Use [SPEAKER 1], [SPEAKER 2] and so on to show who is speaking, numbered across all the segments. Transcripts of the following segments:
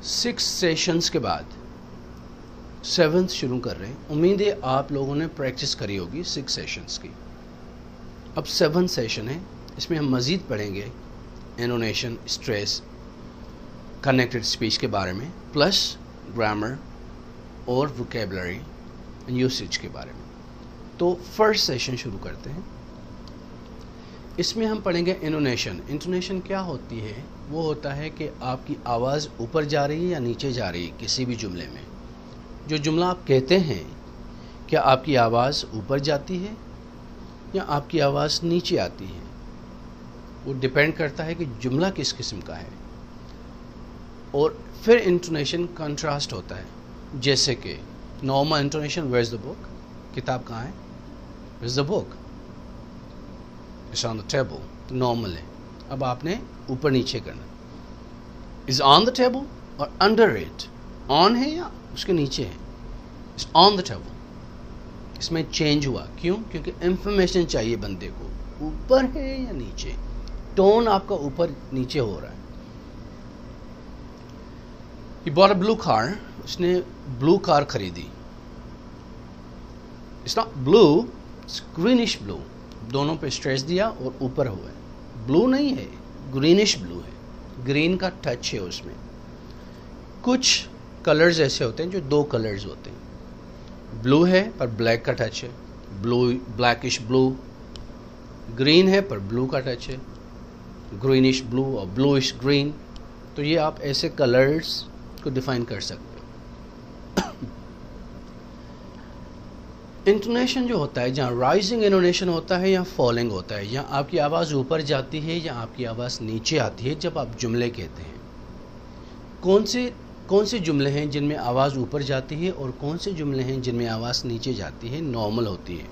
[SPEAKER 1] 6 sessions के बाद 7th शुरू कर रहे हैं। उम्मीद है आप लोगों ने प्रैक्टिस करी होगी 6 सेशंस की। अब 7th सेशन है, इसमें हम मज़ीद पढ़ेंगे इनोनेशन, स्ट्रेस, कनेक्टेड स्पीच के बारे में, प्लस ग्रामर और वोकेबलरी एंड यूसेज के बारे में। तो फर्स्ट सेशन शुरू करते हैं। इसमें हम पढ़ेंगे इनोनेशन। इंटोनेशन क्या होती है? वो होता है कि आपकी आवाज़ ऊपर जा रही है या नीचे जा रही है किसी भी जुमले में। जो जुमला आप कहते हैं, क्या आपकी आवाज़ ऊपर जाती है या आपकी आवाज़ नीचे आती है? वो डिपेंड करता है कि जुमला किस किस्म का है। और फिर इंटोनेशन कंट्रास्ट होता है, जैसे कि normal intonation, where is the book, किताब कहाँ है, where is the book, it's on the table, normal है। अब आपने ऊपर नीचे करना, इज़ ऑन द टेबल और अंडर इट, ऑन है या उसके नीचे है, इट्स ऑन द टेबल। इसमें चेंज हुआ, क्यों? क्योंकि इंफॉर्मेशन चाहिए बंदे को, ऊपर है या नीचे, टोन आपका ऊपर नीचे हो रहा है। He bought a blue car, उसने ब्लू कार खरीदी। It's not blue, it's greenish blue। दोनों पे स्ट्रेस दिया और ऊपर हुआ है। ब्लू नहीं है, ग्रीनिश ब्लू है, ग्रीन का टच है उसमें। कुछ कलर्स ऐसे होते हैं जो 2 कलर्स होते हैं, ब्लू है पर ब्लैक का टच है, ब्लू ब्लैकिश ब्लू, ग्रीन है पर ब्लू का टच है, ग्रीनिश ब्लू और ब्लूइश ग्रीन। तो ये आप ऐसे कलर्स को डिफाइन कर सकते हो। इंटोनेशन जो होता है, जहाँ राइजिंग इनोनेशन होता है या फॉलिंग होता है, या आपकी आवाज़ ऊपर जाती है या आपकी आवाज़ नीचे आती है जब आप जुमले कहते हैं। कौन से जुमले हैं जिनमें आवाज़ ऊपर जाती है और कौन से जुमले हैं जिनमें आवाज़ नीचे जाती है, नॉर्मल होती है,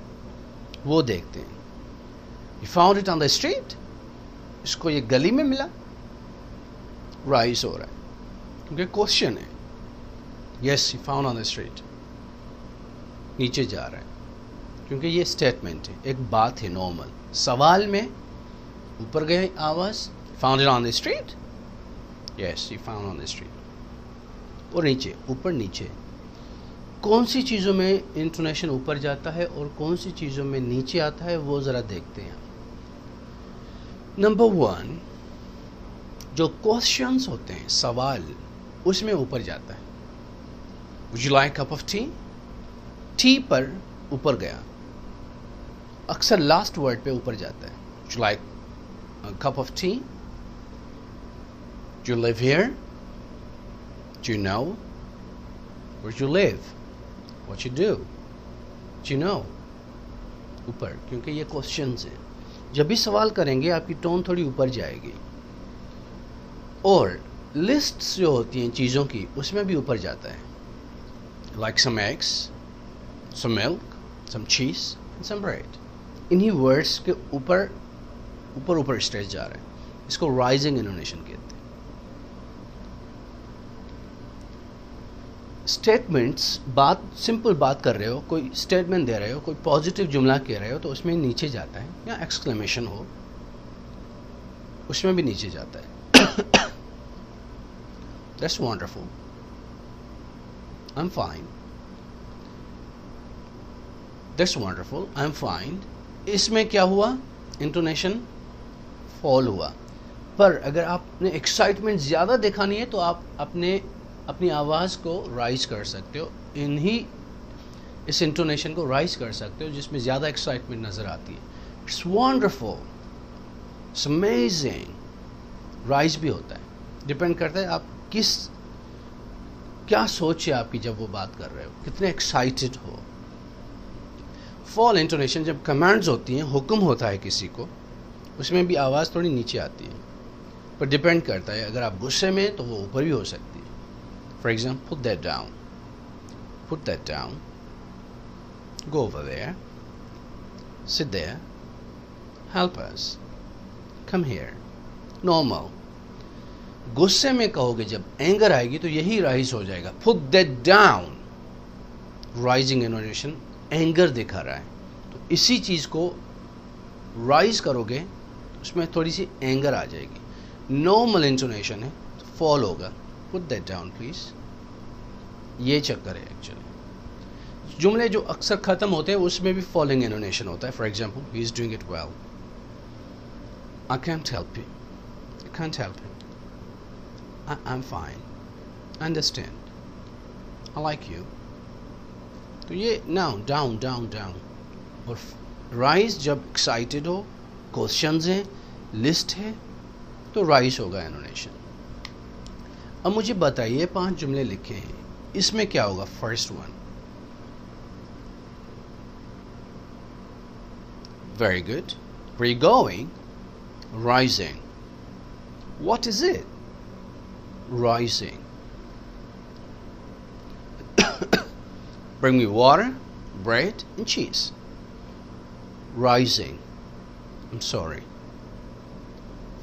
[SPEAKER 1] वो देखते हैं। You found it on the street, इसको ये गली में मिला, राइज हो रहा है क्योंकि क्वेश्चन है। Yes, you found on the street, नीचे जा रहा है क्योंकि ये स्टेटमेंट है, एक बात है नॉर्मल। सवाल में ऊपर गए आवाज़, found it on the street, yes you found on the street. और नीचे, ऊपर नीचे, कौन सी चीज़ों में इंटोनेशन ऊपर जाता है और कौन सी चीज़ों में नीचे आता है, वो ज़रा देखते हैं। नंबर 1, जो क्वेश्चंस होते हैं, सवाल, उसमें ऊपर जाता है। Would you like cup of T? T पर ऊपर गया, अक्सर लास्ट वर्ड पे ऊपर जाता है। Would you like cup of tea? Do you live here? Do you know? Where you live? What you do? Do you know? ऊपर, क्योंकि ये क्वेश्चंस हैं। जब भी सवाल करेंगे आपकी टोन थोड़ी ऊपर जाएगी। और लिस्ट्स जो होती हैं चीज़ों की, उसमें भी ऊपर जाता है। Like some eggs, some milk, some cheese, some bread. इन्हीं वर्ड्स के ऊपर स्ट्रेस जा रहा है। इसको राइजिंग इनोनेशन कहते हैं। स्टेटमेंट्स, बात, सिंपल बात कर रहे हो, कोई स्टेटमेंट दे रहे हो, कोई पॉजिटिव जुमला कह रहे हो, तो उसमें नीचे जाता है, या एक्सक्लेमेशन हो उसमें भी नीचे जाता है। That's wonderful, I'm fine, that's wonderful, I'm fine। इसमें क्या हुआ? इंटोनेशन फॉल हुआ। पर अगर आपने एक्साइटमेंट ज़्यादा दिखानी है तो आप अपनी आवाज़ को राइज कर सकते हो, इस इंटोनेशन को राइज कर सकते हो जिसमें ज़्यादा एक्साइटमेंट नज़र आती है। It's wonderful, it's amazing. Rise भी होता है, डिपेंड करता है आप क्या सोच है आपकी जब वो बात कर रहे हो, कितने एक्साइटेड हो। फॉल इंटोनेशन जब कमांड्स होती हैं, हुक्म होता है किसी को, उसमें भी आवाज़ थोड़ी नीचे आती है, पर डिपेंड करता है। अगर आप गुस्से में तो वो ऊपर भी हो सकती है। For example, put that down, put that down, go over there, sit there, help us, come here. Normal. गुस्से में कहोगे, जब एंगर आएगी तो यही राइज हो जाएगा, put that down. Rising intonation anger दिखा रहा है, तो इसी चीज़ को राइज करोगे तो उसमें थोड़ी सी एंगर आ जाएगी। नॉर्मल इंटोनेशन है तो फॉल होगा, put that down please. یہ چکر ہے ایکچولی. جملے جو اکثر ختم ہوتے ہیں اس میں بھی فالوئنگ انونیشن ہوتا ہے. For example, he is doing it well. I can't help you. I can't help him. I'm fine. I understand. I like you. تو یہ ناؤن ڈاؤن ڈاؤن ڈاؤن. اور رائز جب ایکسائٹیڈ ہو, کوشچنز ہیں, لسٹ ہے, تو rise ہوگا انونیشن. اب مجھے بتائیے 5 جملے لکھے ہیں, اس میں کیا ہوگا؟ First one, very good. Where are you going? Rising. What is it? Rising. Bring me water, bread, and cheese. Rising. I'm sorry.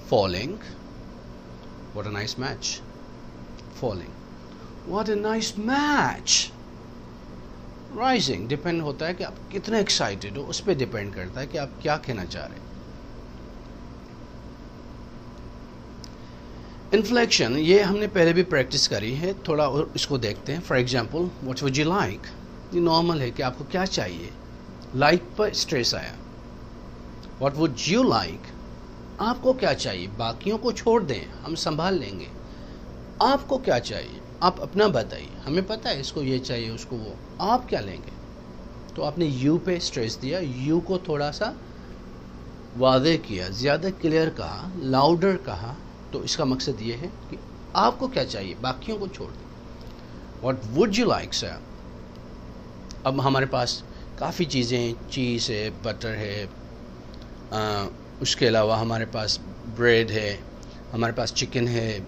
[SPEAKER 1] Falling. What a nice match. Falling. What a nice match. Rising depend ہوتا ہے کہ آپ کتنے excited ہو, اس پہ depend کرتا ہے کہ آپ کیا کہنا چاہ رہے ہیں. انفلیکشن یہ ہم نے پہلے بھی پریکٹس کری ہے, تھوڑا اور اس کو دیکھتے ہیں. For example, what would you like. یہ نارمل ہے کہ آپ کو کیا چاہیے. لائک پر اسٹریس آیا. واٹ وڈ یو لائک, آپ کو کیا چاہیے. باقیوں کو چھوڑ دیں, ہم سنبھال لیں گے. آپ کو کیا چاہیے, آپ اپنا بتائیے. ہمیں پتہ ہے اس کو یہ چاہیے, اس کو وہ. آپ کیا لیں گے؟ تو آپ نے یو پہ اسٹریس دیا, یو کو تھوڑا سا واضح کیا, زیادہ کلیئر کہا, لاؤڈر کہا. تو اس کا مقصد یہ ہے کہ آپ کو کیا چاہیے, باقیوں کو چھوڑ دیں. واٹ وڈ یو لائک سر. اب ہمارے پاس کافی چیزیں, چیز ہے, بٹر ہے, اس کے علاوہ ہمارے پاس بریڈ ہے, ہمارے پاس چکن ہے,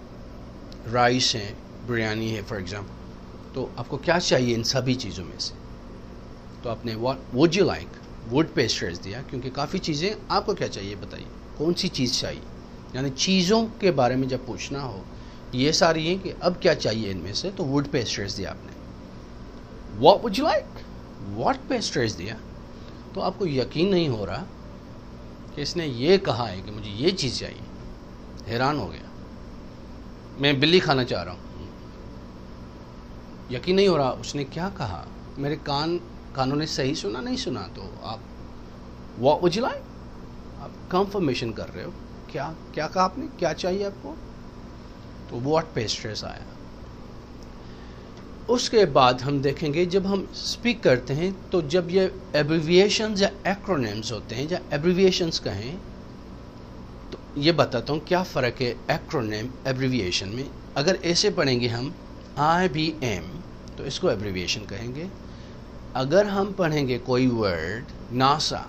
[SPEAKER 1] رائس ہے, بریانی ہے فار ایگزامپل. تو آپ کو کیا چاہیے ان سبھی چیزوں میں سے؟ تو آپ نے what would you like, would پہ اسٹریس دیا, کیونکہ کافی چیزیں. آپ کو کیا چاہیے بتائیے, کون سی چیز چاہیے. یعنی چیزوں کے بارے میں جب پوچھنا ہو, یہ ساری ہیں کہ اب کیا چاہیے ان میں سے, تو وڈ پہ اسٹریس دیا آپ نے. What would you like, what پہ اسٹریس دیا. تو آپ کو یقین نہیں ہو رہا کہ اس نے یہ کہا ہے کہ مجھے یہ چیز چاہیے. حیران ہو گیا, میں بلی کھانا چاہ رہا ہوں. یقین نہیں ہو رہا اس نے کیا کہا, میرے کانوں نے صحیح سنا نہیں سنا. تو آپ واٹ وڈ یو لائک, آپ کنفرمیشن کر رہے ہو, کیا کہا آپ نے, کیا چاہیے آپ کو. تو واٹ پہ اسٹریس آیا. اس کے بعد ہم دیکھیں گے جب ہم اسپیک کرتے ہیں, تو جب یہ ایبریویشنز یا ایکرونیمز ہوتے ہیں, یا ایبریویشنز کہیں, تو یہ بتاتا ہوں کیا فرق ہے ایکرونیم ایبریویشن میں. اگر ایسے پڑھیں گے ہم IBM, تو اس کو ایبریویشن کہیں گے. اگر ہم پڑھیں گے کوئی ورڈ, ناسا,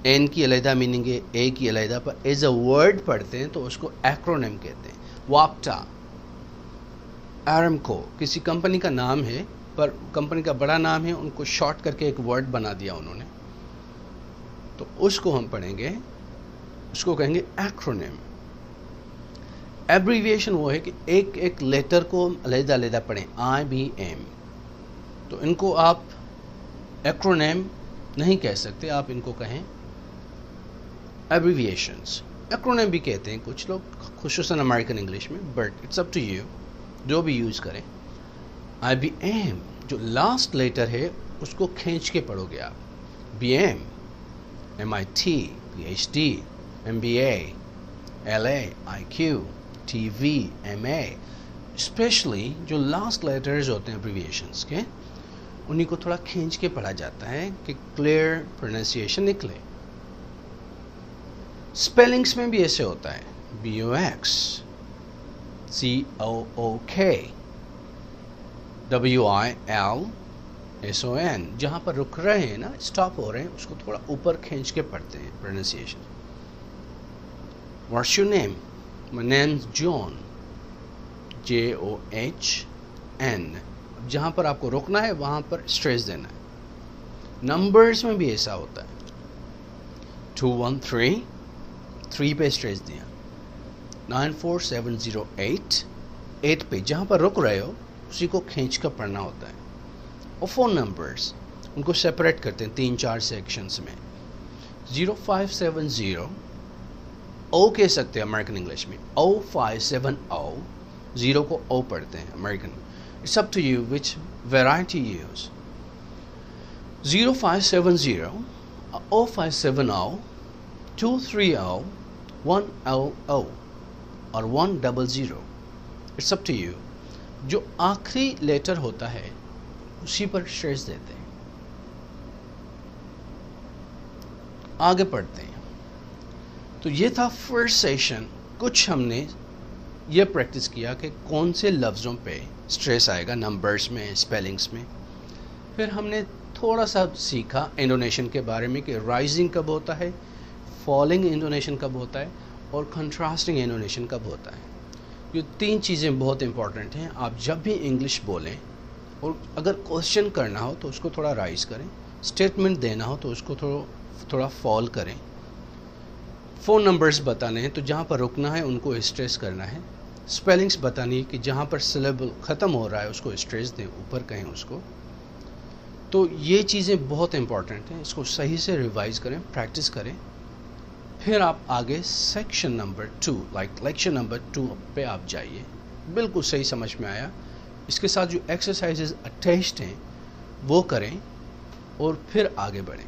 [SPEAKER 1] این کی علیحدہ میننگ ہے, اے کی علیحدہ, پر ایز اے ورڈ پڑھتے ہیں تو اس کو ایکرونیم کہتے ہیں. واپٹا, ایرمکو, کسی کمپنی کا نام ہے پر کمپنی کا بڑا نام ہے, ان کو شارٹ کر کے ایک ورڈ بنا دیا انہوں نے, تو اس کو ہم پڑھیں گے, اس کو کہیں گے ایکرونیم. ایبریویشن وہ ہے کہ ایک ایک لیٹر کو علیحدہ علیحدہ پڑھیں. IBM, تو ان کو آپ ایکرونیم نہیں کہہ سکتے, آپ ان کو کہیں ایبریویشنز. ایکرونیم بھی کہتے ہیں کچھ لوگ, خصوصاً امریکن انگلش میں, but it's up to you, جو بھی یوز کریں. IBM جو لاسٹ لیٹر ہے اس کو کھینچ کے پڑھو گے آپ. BM, MIT, PhD, MBA, LA, IQ, TV, MA. Especially جو لاسٹ لیٹرز ہوتے ہیں ایبریویشنس کے, انہیں کو تھوڑا کھینچ کے پڑھا جاتا ہے کہ کلیئر پروننسیشن نکلے. اسپیلنگس میں بھی ایسے ہوتا ہے. BUX, COOK, WILSON. جہاں پر رک رہے ہیں نا, اسٹاپ ہو رہے ہیں, اس کو تھوڑا اوپر کھینچ کے پڑھتے ہیں pronunciation. What's your name? My name's John. JOHN. جہاں پر آپ کو رکنا ہے وہاں پر اسٹریس دینا ہے. نمبرز میں بھی ایسا ہوتا ہے. 213, 3 پہ اسٹریس دیا. 94708, 8 پہ جہاں پر رک رہے ہو اسی کو کھینچ کر پڑھنا ہوتا ہے. اور فون نمبرز ان کو سیپریٹ کرتے ہیں 3-4 سیکشنز میں. 0570, او کہہ سکتے ہیں امریکن انگلش میں, 0570 0 को O पढ़ते हैं American. It's up to you which variety you use. 0570, 057O, 230, 100 और 100. It's up to you. जो आखिरी लेटर होता है उसी पर स्ट्रेस देते हैं. आगे पढ़ते हैं. तो ये था फर्स्ट सेशन. कुछ हमने ये प्रैक्टिस किया कि कौन से लफ्ज़ों पे स्ट्रेस आएगा, नंबर्स में, स्पेलिंग्स में. फिर हमने थोड़ा सा सीखा इंडोनेशन के बारे में कि राइजिंग कब होता है, फॉलिंग इंडोनेशन कब होता है और कंट्रास्टिंग इंडोनेशन कब होता है. ये 3 चीज़ें बहुत इंपॉर्टेंट हैं. आप जब भी इंग्लिश बोलें और अगर क्वेश्चन करना हो तो उसको थोड़ा राइज करें, स्टेटमेंट देना हो तो उसको थोड़ा फॉल करें. फ़ोन नंबर्स बताने हैं तो जहाँ पर रुकना है उनको स्ट्रेस करना है. स्पेलिंग्स बतानी है कि जहाँ पर सिलेबल ख़त्म हो रहा है उसको स्ट्रेस दें, ऊपर कहें उसको. तो ये चीज़ें बहुत इंपॉर्टेंट हैं. इसको सही से रिवाइज़ करें, प्रैक्टिस करें. फिर आप आगे सेक्शन नंबर 2 लेक्चर नंबर 2 पे आप जाइए. बिल्कुल सही समझ में आया. इसके साथ जो एक्सरसाइजेज अटैच्ड हैं वो करें और फिर आगे बढ़ें.